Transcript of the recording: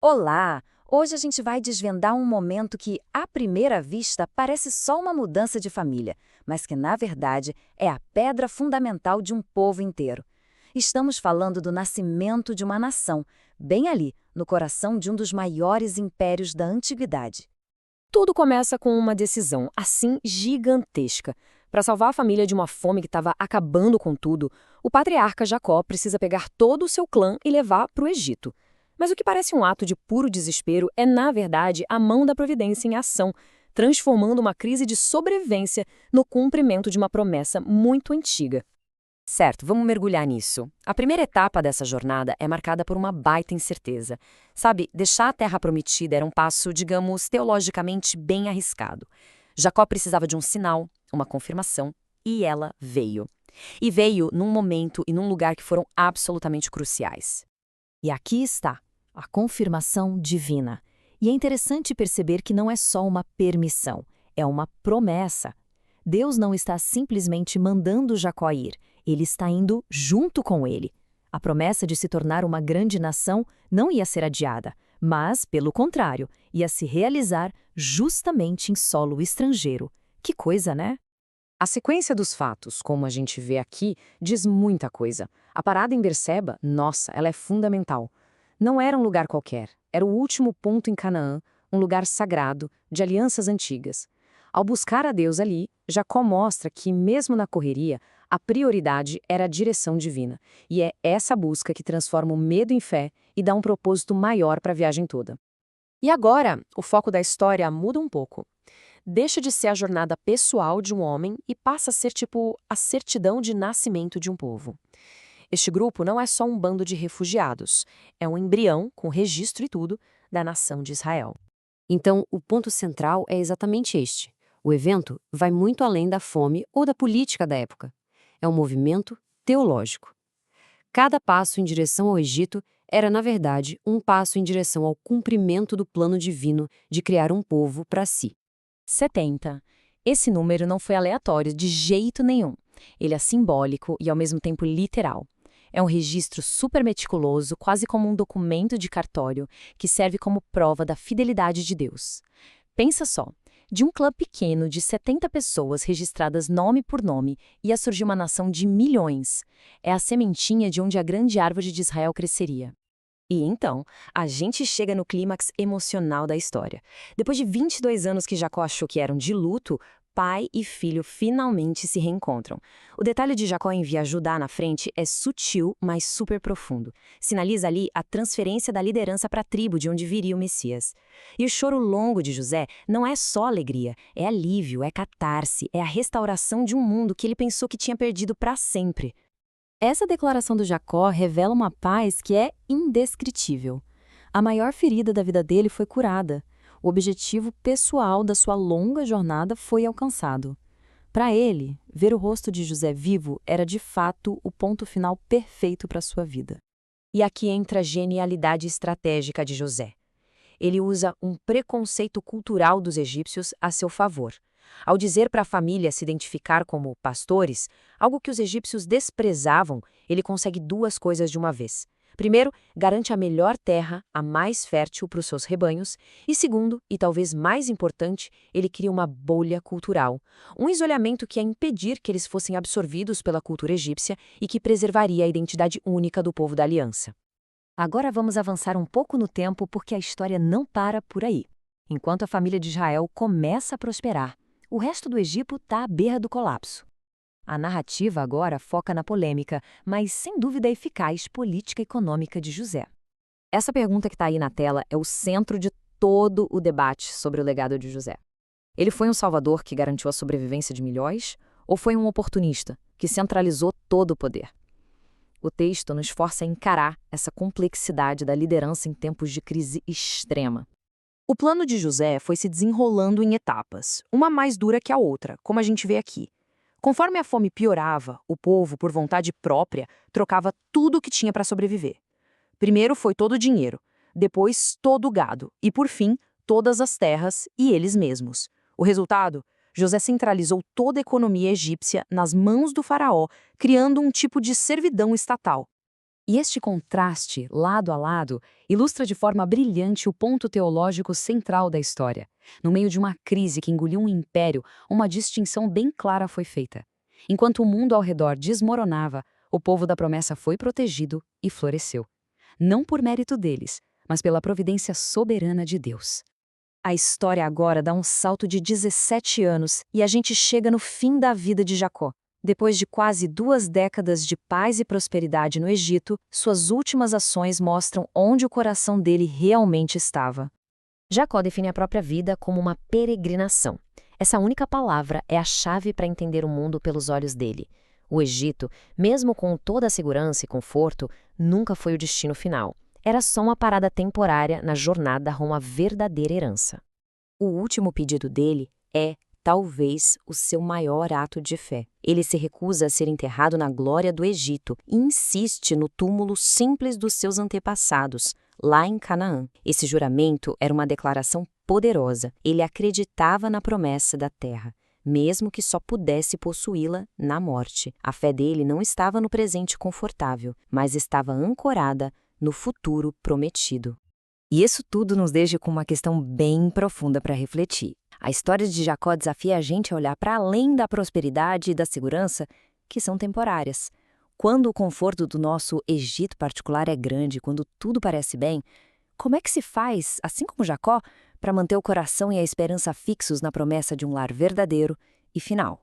Olá! Hoje a gente vai desvendar um momento que, à primeira vista, parece só uma mudança de família, mas que, na verdade, é a pedra fundamental de um povo inteiro. Estamos falando do nascimento de uma nação, bem ali, no coração de um dos maiores impérios da antiguidade. Tudo começa com uma decisão, assim, gigantesca. Para salvar a família de uma fome que estava acabando com tudo, o patriarca Jacó precisa pegar todo o seu clã e levar para o Egito. Mas o que parece um ato de puro desespero é, na verdade, a mão da providência em ação, transformando uma crise de sobrevivência no cumprimento de uma promessa muito antiga. Certo, vamos mergulhar nisso. A primeira etapa dessa jornada é marcada por uma baita incerteza. Sabe, deixar a terra prometida era um passo, digamos, teologicamente bem arriscado. Jacó precisava de um sinal, uma confirmação, e ela veio. E veio num momento e num lugar que foram absolutamente cruciais. E aqui está, a confirmação divina. E é interessante perceber que não é só uma permissão, é uma promessa. Deus não está simplesmente mandando Jacó ir, ele está indo junto com ele. A promessa de se tornar uma grande nação não ia ser adiada, mas, pelo contrário, ia se realizar justamente em solo estrangeiro. Que coisa, né? A sequência dos fatos, como a gente vê aqui, diz muita coisa. A parada em Berseba, nossa, ela é fundamental. Não era um lugar qualquer, era o último ponto em Canaã, um lugar sagrado, de alianças antigas. Ao buscar a Deus ali, Jacó mostra que, mesmo na correria, a prioridade era a direção divina. E é essa busca que transforma o medo em fé e dá um propósito maior para a viagem toda. E agora, o foco da história muda um pouco. Deixa de ser a jornada pessoal de um homem e passa a ser tipo a certidão de nascimento de um povo. Este grupo não é só um bando de refugiados, é um embrião, com registro e tudo, da nação de Israel. Então, o ponto central é exatamente este. O evento vai muito além da fome ou da política da época. É um movimento teológico. Cada passo em direção ao Egito era, na verdade, um passo em direção ao cumprimento do plano divino de criar um povo para si. 70. Esse número não foi aleatório de jeito nenhum. Ele é simbólico e ao mesmo tempo literal. É um registro super meticuloso, quase como um documento de cartório, que serve como prova da fidelidade de Deus. Pensa só, de um clã pequeno de 70 pessoas registradas nome por nome, ia surgir uma nação de milhões. É a sementinha de onde a grande árvore de Israel cresceria. E então, a gente chega no clímax emocional da história. Depois de 22 anos que Jacó achou que eram de luto, pai e filho finalmente se reencontram. O detalhe de Jacó enviar Judá na frente é sutil, mas super profundo. Sinaliza ali a transferência da liderança para a tribo de onde viria o Messias. E o choro longo de José não é só alegria, é alívio, é catarse, é a restauração de um mundo que ele pensou que tinha perdido para sempre. Essa declaração do Jacó revela uma paz que é indescritível. A maior ferida da vida dele foi curada. O objetivo pessoal da sua longa jornada foi alcançado. Para ele, ver o rosto de José vivo era de fato o ponto final perfeito para sua vida. E aqui entra a genialidade estratégica de José. Ele usa um preconceito cultural dos egípcios a seu favor. Ao dizer para a família se identificar como pastores, algo que os egípcios desprezavam, ele consegue duas coisas de uma vez. Primeiro, garante a melhor terra, a mais fértil para os seus rebanhos. E segundo, e talvez mais importante, ele cria uma bolha cultural. Um isolamento que ia impedir que eles fossem absorvidos pela cultura egípcia e que preservaria a identidade única do povo da aliança. Agora vamos avançar um pouco no tempo porque a história não para por aí. Enquanto a família de Israel começa a prosperar, o resto do Egito está à beira do colapso. A narrativa agora foca na polêmica, mas sem dúvida eficaz política econômica de José. Essa pergunta que está aí na tela é o centro de todo o debate sobre o legado de José. Ele foi um salvador que garantiu a sobrevivência de milhões ou foi um oportunista que centralizou todo o poder? O texto nos força a encarar essa complexidade da liderança em tempos de crise extrema. O plano de José foi se desenrolando em etapas, uma mais dura que a outra, como a gente vê aqui. Conforme a fome piorava, o povo, por vontade própria, trocava tudo o que tinha para sobreviver. Primeiro foi todo o dinheiro, depois todo o gado e, por fim, todas as terras e eles mesmos. O resultado? José centralizou toda a economia egípcia nas mãos do faraó, criando um tipo de servidão estatal. E este contraste, lado a lado, ilustra de forma brilhante o ponto teológico central da história. No meio de uma crise que engoliu um império, uma distinção bem clara foi feita. Enquanto o mundo ao redor desmoronava, o povo da promessa foi protegido e floresceu. Não por mérito deles, mas pela providência soberana de Deus. A história agora dá um salto de 17 anos e a gente chega no fim da vida de Jacó. Depois de quase 2 décadas de paz e prosperidade no Egito, suas últimas ações mostram onde o coração dele realmente estava. Jacó define a própria vida como uma peregrinação. Essa única palavra é a chave para entender o mundo pelos olhos dele. O Egito, mesmo com toda a segurança e conforto, nunca foi o destino final. Era só uma parada temporária na jornada rumo à verdadeira herança. O último pedido dele é, talvez, o seu maior ato de fé. Ele se recusa a ser enterrado na glória do Egito e insiste no túmulo simples dos seus antepassados, lá em Canaã. Esse juramento era uma declaração poderosa. Ele acreditava na promessa da terra, mesmo que só pudesse possuí-la na morte. A fé dele não estava no presente confortável, mas estava ancorada no futuro prometido. E isso tudo nos deixa com uma questão bem profunda para refletir. A história de Jacó desafia a gente a olhar para além da prosperidade e da segurança, que são temporárias. Quando o conforto do nosso Egito particular é grande, quando tudo parece bem, como é que se faz, assim como Jacó, para manter o coração e a esperança fixos na promessa de um lar verdadeiro e final?